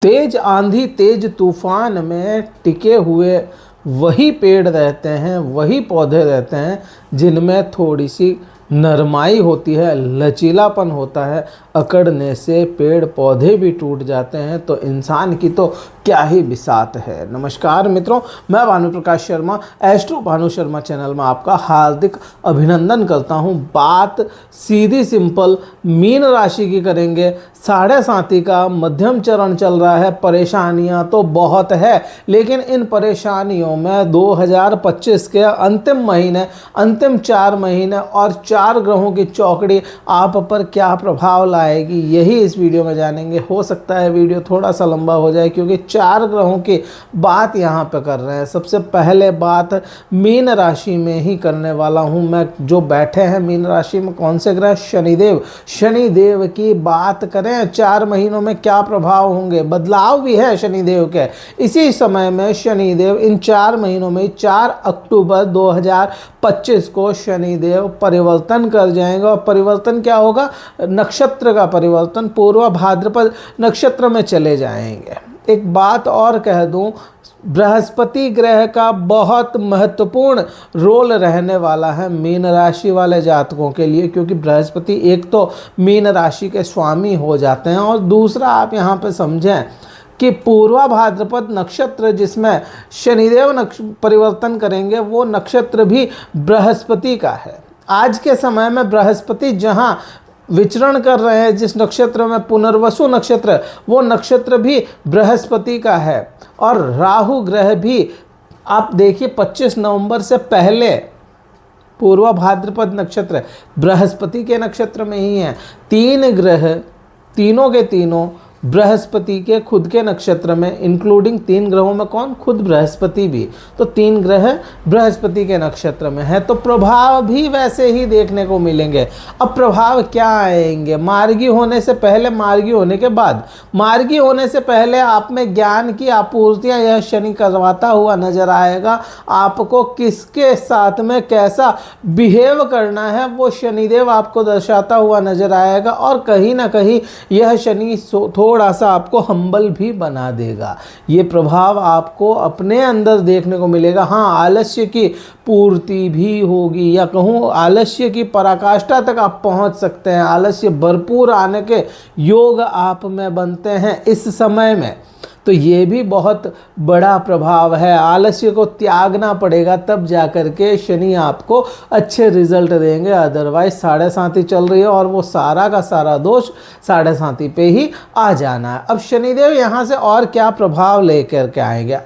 तेज आंधी तेज तूफान में टिके हुए वही पेड़ रहते हैं, वही पौधे रहते हैं जिनमें थोड़ी सी नरमाई होती है, लचीलापन होता है। अकड़ने से पेड़ पौधे भी टूट जाते हैं तो इंसान की तो क्या ही बिसात है। नमस्कार मित्रों, मैं भानु प्रकाश शर्मा एस्ट्रो भानु शर्मा चैनल में आपका हार्दिक अभिनंदन करता हूं। बात सीधी सिंपल मीन राशि की करेंगे। 7.5 का मध्यम चरण चल रहा है। परेशानियां तो बहुत है, लेकिन इन परेशानियों में 2025 के अंतिम महीने, अंतिम 4 महीने और 4 ग्रहों की चौकड़ी आप पर क्या प्रभाव लाएगी, यही इस वीडियो में जानेंगे। हो सकता है वीडियो थोड़ा सा लंबा हो जाए क्योंकि 4 ग्रहों की बात यहाँ पे कर रहे हैं। सबसे पहले बात मीन राशि में ही करने वाला हूँ मैं। जो बैठे हैं मीन राशि में कौन से ग्रह? शनिदेव। शनिदेव की बात करें 4 महीनों में क्या प्रभाव होंगे। बदलाव भी है शनिदेव के। इसी समय में शनिदेव इन 4 महीनों में 4 अक्टूबर 2025 को शनिदेव परिवर्तन कर जाएंगे। और परिवर्तन क्या होगा? नक्षत्र का परिवर्तन, पूर्व भाद्रपद नक्षत्र में चले जाएंगे। एक बात और कह दूं, बृहस्पति ग्रह का बहुत महत्वपूर्ण रोल रहने वाला है मीन राशि वाले जातकों के लिए, क्योंकि बृहस्पति एक तो मीन राशि के स्वामी हो जाते हैं और दूसरा आप यहाँ पे समझें कि पूर्वा भाद्रपद नक्षत्र जिसमें शनिदेव परिवर्तन करेंगे वो नक्षत्र भी बृहस्पति का है। आज के समय में बृहस्पति जहाँ विचरण कर रहे हैं, जिस नक्षत्र में पुनर्वसु नक्षत्र, वो नक्षत्र भी बृहस्पति का है। और राहु ग्रह भी आप देखिए 25 नवंबर से पहले पूर्व भाद्रपद नक्षत्र बृहस्पति के नक्षत्र में ही है। 3 ग्रह, तीनों के तीनों बृहस्पति के खुद के नक्षत्र में, इंक्लूडिंग 3 ग्रहों में कौन? खुद बृहस्पति भी। तो 3 ग्रह बृहस्पति के नक्षत्र में है, तो प्रभाव भी वैसे ही देखने को मिलेंगे। अब प्रभाव क्या आएंगे? मार्गी होने से पहले, मार्गी होने के बाद। मार्गी होने से पहले आप में ज्ञान की आपूर्तियां यह शनि करवाता हुआ नजर आएगा। आपको किसके साथ में कैसा बिहेव करना है वो शनिदेव आपको दर्शाता हुआ नजर आएगा। और कहीं ना कहीं यह शनि थोड़ा सा आपको हम्बल भी बना देगा। ये प्रभाव आपको अपने अंदर देखने को मिलेगा। हाँ, आलस्य की पूर्ति भी होगी, या कहूँ आलस्य की पराकाष्ठा तक आप पहुंच सकते हैं। आलस्य भरपूर आने के योग आप में बनते हैं इस समय में। तो ये भी बहुत बड़ा प्रभाव है। आलस्य को त्यागना पड़ेगा, तब जाकर के शनि आपको अच्छे रिजल्ट देंगे। अदरवाइज 7.5 चल रही है और वो सारा का सारा दोष 7.5 पे ही आ जाना है। अब शनिदेव यहाँ से और क्या प्रभाव लेकर के आएंगे?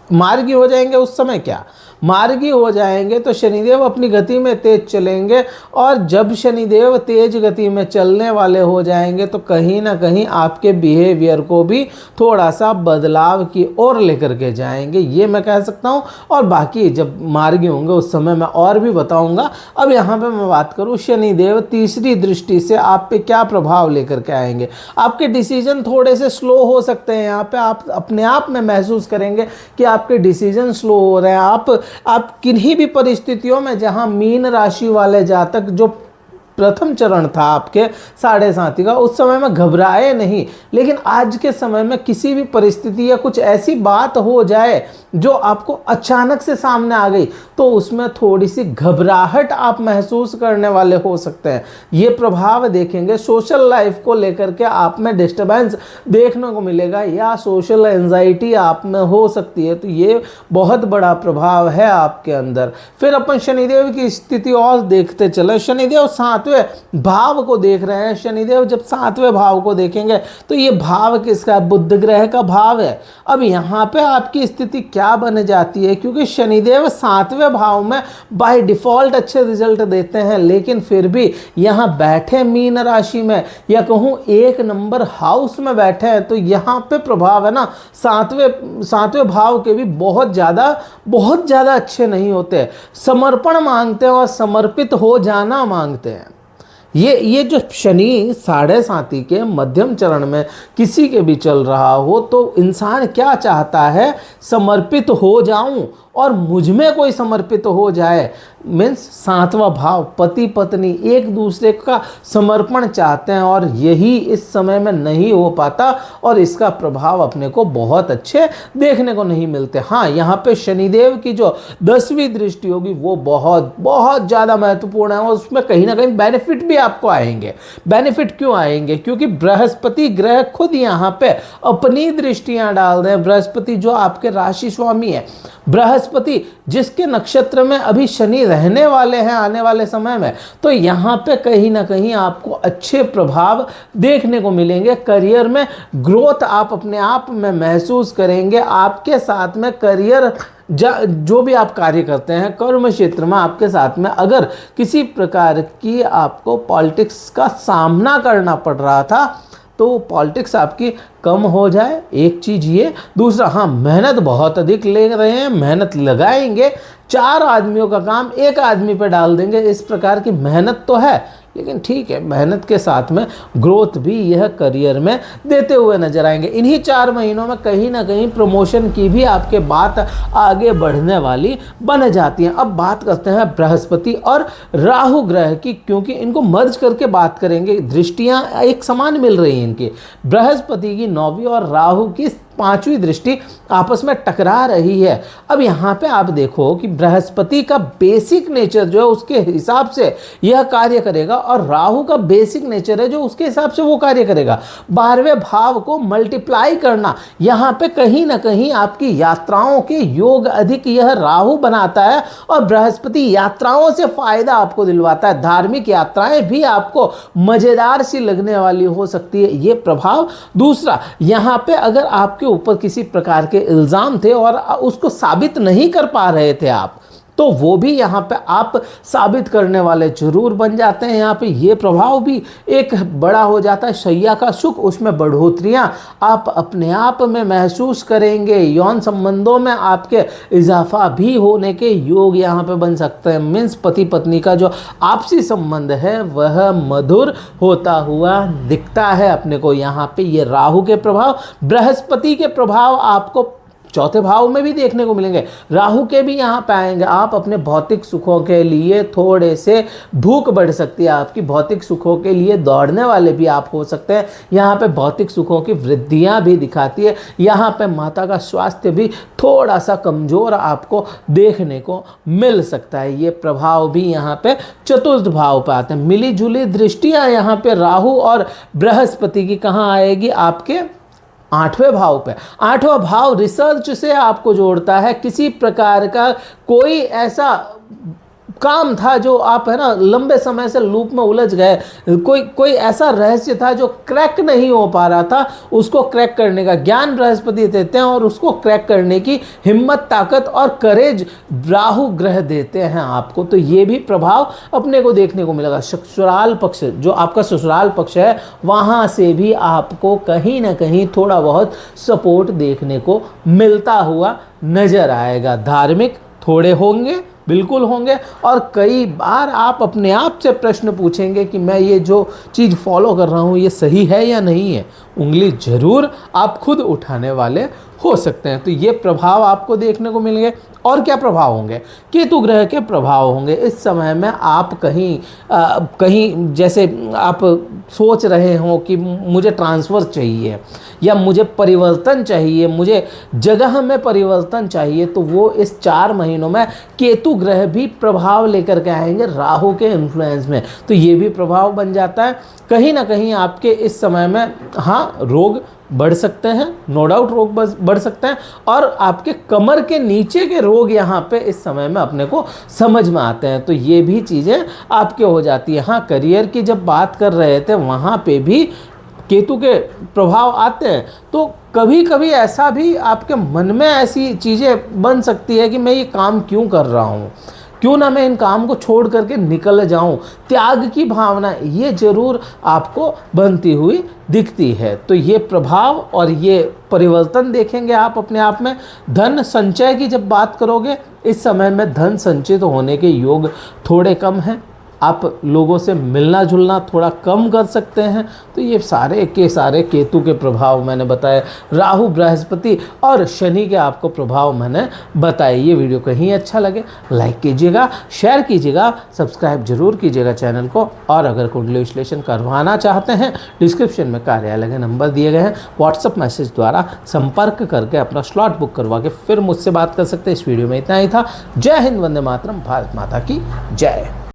मार्गी हो जाएंगे उस समय। क्या मार्गी हो जाएंगे तो शनिदेव अपनी गति में तेज चलेंगे, और जब शनिदेव तेज गति में चलने वाले हो जाएंगे तो कहीं ना कहीं आपके बिहेवियर को भी थोड़ा सा बदलाव की ओर लेकर के जाएंगे, ये मैं कह सकता हूँ। और बाकी जब मार्गी होंगे उस समय मैं और भी बताऊँगा। अब यहाँ पे मैं बात करूँ, शनिदेव तीसरी दृष्टि से आप पे क्या प्रभाव लेकर के आएंगे। आपके डिसीजन थोड़े से स्लो हो सकते हैं। यहाँ पे आप अपने आप में महसूस करेंगे कि आपके डिसीजन स्लो हो रहे हैं। आप किन्हीं भी परिस्थितियों में, जहां मीन राशि वाले जातक, जो प्रथम चरण था आपके 7.5 का, उस समय में घबराए नहीं। लेकिन आज के समय में किसी भी परिस्थिति या कुछ ऐसी बात हो जाए जो आपको अचानक से सामने आ गई, तो उसमें थोड़ी सी घबराहट आप महसूस करने वाले हो सकते हैं। ये प्रभाव देखेंगे। सोशल लाइफ को लेकर के आप में डिस्टर्बेंस देखने को मिलेगा, या सोशल एंजाइटी आप में हो सकती है। तो ये बहुत बड़ा प्रभाव है आपके अंदर। फिर अपन शनिदेव की स्थिति और देखते चले। शनिदेव 7वें भाव को देख रहे हैं। शनिदेव जब 7वें भाव को देखेंगे तो ये भाव किसका? बुध ग्रह का भाव है। अब यहाँ पे आपकी स्थिति क्या बन जाती है? क्योंकि शनिदेव 7वें भाव में बाय डिफॉल्ट अच्छे रिजल्ट देते हैं, लेकिन फिर भी यहाँ बैठे मीन राशि में, या कहूँ 1 नंबर हाउस में बैठे हैं, तो यहाँ पे प्रभाव है ना 7वें भाव के भी बहुत ज़्यादा अच्छे नहीं होते। समर्पण मांगते हैं और समर्पित हो जाना मांगते हैं। ये जो शनि 7.5 के मध्यम चरण में किसी के भी चल रहा हो, तो इंसान क्या चाहता है? समर्पित हो जाऊं और मुझ में कोई समर्पित हो जाए, मीन्स सातवां भाव, पति पत्नी एक दूसरे का समर्पण चाहते हैं और यही इस समय में नहीं हो पाता और इसका प्रभाव अपने को बहुत अच्छे देखने को नहीं मिलते। हाँ, यहाँ पे शनिदेव की जो 10वीं दृष्टि होगी वो बहुत बहुत ज़्यादा महत्वपूर्ण है और उसमें कहीं ना कहीं बेनिफिट भी आपको आएंगे। बेनिफिट क्यों आएंगे? क्योंकि बृहस्पति ग्रह खुद यहाँ पे अपनी दृष्टियां डाल रहे हैं। बृहस्पति जो आपके राशि स्वामी है, बृहस्पति जिसके नक्षत्र में अभी शनि रहने वाले हैं आने वाले समय में, तो यहाँ पे कहीं ना कहीं आपको अच्छे प्रभाव देखने को मिलेंगे। करियर में ग्रोथ आप अपने आप में महसूस करेंगे। आपके साथ में करियर जो भी आप कार्य करते हैं कर्म क्षेत्र में, आपके साथ में अगर किसी प्रकार की आपको पॉलिटिक्स का सामना करना पड़ रहा था तो पॉलिटिक्स आपकी कम हो जाए, एक चीज़ ये। दूसरा, हाँ, मेहनत बहुत अधिक ले रहे हैं, मेहनत लगाएंगे, 4 आदमियों का काम एक आदमी पे डाल देंगे, इस प्रकार की मेहनत तो है, लेकिन ठीक है, मेहनत के साथ में ग्रोथ भी यह करियर में देते हुए नजर आएंगे। इन्हीं 4 महीनों में कहीं ना कहीं प्रमोशन की भी आपके बात आगे बढ़ने वाली बन जाती है। अब बात करते हैं बृहस्पति और राहु ग्रह की, क्योंकि इनको मर्ज करके बात करेंगे। दृष्टियां एक समान मिल रही हैं इनकी, बृहस्पति की 9वीं और राहु की 5वीं दृष्टि आपस में टकरा रही है। अब यहाँ पे आप देखो कि बृहस्पति का बेसिक नेचर जो है उसके हिसाब से यह कार्य करेगा और राहु का बेसिक नेचर है जो उसके हिसाब से वो कार्य करेगा। 12वें भाव को मल्टीप्लाई करना, यहाँ पे कहीं ना कहीं आपकी यात्राओं के योग अधिक यह राहु बनाता है और बृहस्पति यात्राओं से फायदा आपको दिलवाता है। धार्मिक यात्राएं भी आपको मजेदार सी लगने वाली हो सकती है, ये प्रभाव। दूसरा, यहाँ पे अगर आपके ऊपर किसी प्रकार के इल्जाम थे और उसको साबित नहीं कर पा रहे थे आप, तो वो भी यहाँ पे आप साबित करने वाले जरूर बन जाते हैं। यहाँ पे ये प्रभाव भी एक बड़ा हो जाता है। शैया का सुख, उसमें बढ़ोतरियाँ आप अपने आप में महसूस करेंगे। यौन संबंधों में आपके इजाफा भी होने के योग यहाँ पे बन सकते हैं। मीन्स पति पत्नी का जो आपसी संबंध है वह मधुर होता हुआ दिखता है अपने को। यहाँ पे ये राहु के प्रभाव, बृहस्पति के प्रभाव आपको 4थे भाव में भी देखने को मिलेंगे। राहु के भी यहाँ पे आएंगे। आप अपने भौतिक सुखों के लिए थोड़े से भूख बढ़ सकती है आपकी, भौतिक सुखों के लिए दौड़ने वाले भी आप हो सकते हैं। यहाँ पे भौतिक सुखों की वृद्धियाँ भी दिखाती है। यहाँ पे माता का स्वास्थ्य भी थोड़ा सा कमजोर आपको देखने को मिल सकता है। ये प्रभाव भी यहाँ पे 4th भाव पे आते हैं। मिली जुली दृष्टियाँ यहाँ पे राहु और बृहस्पति की कहाँ आएगी? आपके 8वें भाव पे। 8वां भाव रिसर्च से आपको जोड़ता है। किसी प्रकार का कोई ऐसा काम था जो आप है ना लंबे समय से लूप में उलझ गए, कोई ऐसा रहस्य था जो क्रैक नहीं हो पा रहा था, उसको क्रैक करने का ज्ञान बृहस्पति देते हैं और उसको क्रैक करने की हिम्मत, ताकत और करेज राहु ग्रह देते हैं आपको। तो ये भी प्रभाव अपने को देखने को मिलेगा। ससुराल पक्ष, जो आपका ससुराल पक्ष है, वहाँ से भी आपको कहीं ना कहीं थोड़ा बहुत सपोर्ट देखने को मिलता हुआ नजर आएगा। धार्मिक थोड़े होंगे, बिल्कुल होंगे, और कई बार आप अपने आप से प्रश्न पूछेंगे कि मैं ये जो चीज़ फॉलो कर रहा हूँ ये सही है या नहीं है। उंगली जरूर आप खुद उठाने वाले हो सकते हैं। तो ये प्रभाव आपको देखने को मिलेंगे। और क्या प्रभाव होंगे? केतु ग्रह के प्रभाव होंगे। इस समय में आप कहीं जैसे आप सोच रहे हो कि मुझे ट्रांसफ़र चाहिए या मुझे परिवर्तन चाहिए, मुझे जगह में परिवर्तन चाहिए, तो वो इस 4 महीनों में केतु ग्रह भी प्रभाव लेकर के आएंगे राहु के इन्फ्लुएंस में। तो ये भी प्रभाव बन जाता है। कहीं ना कहीं आपके इस समय में हाँ रोग बढ़ सकते हैं, नो डाउट रोग बढ़ सकते हैं, और आपके कमर के नीचे के रोग यहाँ पे इस समय में अपने को समझ में आते हैं। तो ये भी चीज़ें आपके हो जाती है। हाँ, करियर की जब बात कर रहे थे वहाँ पे भी केतु के प्रभाव आते हैं, तो कभी कभी ऐसा भी आपके मन में ऐसी चीज़ें बन सकती है कि मैं ये काम क्यों कर रहा हूँ, क्यों ना मैं इन काम को छोड़ करके निकल जाऊं। त्याग की भावना ये जरूर आपको बनती हुई दिखती है। तो ये प्रभाव और ये परिवर्तन देखेंगे आप अपने आप में। धन संचय की जब बात करोगे, इस समय में धन संचित होने के योग थोड़े कम हैं। आप लोगों से मिलना जुलना थोड़ा कम कर सकते हैं। तो ये सारे के सारे केतु के प्रभाव मैंने बताए, राहु बृहस्पति और शनि के आपको प्रभाव मैंने बताए। ये वीडियो कहीं अच्छा लगे लाइक कीजिएगा, शेयर कीजिएगा, सब्सक्राइब जरूर कीजिएगा चैनल को। और अगर कुंडली विश्लेषण करवाना चाहते हैं, डिस्क्रिप्शन में कार्यालय के नंबर दिए गए हैं, व्हाट्सअप मैसेज द्वारा संपर्क करके अपना स्लॉट बुक करवा के फिर मुझसे बात कर सकते हैं। इस वीडियो में इतना ही था। जय हिंद, वंदे मातरम, भारत माता की जय।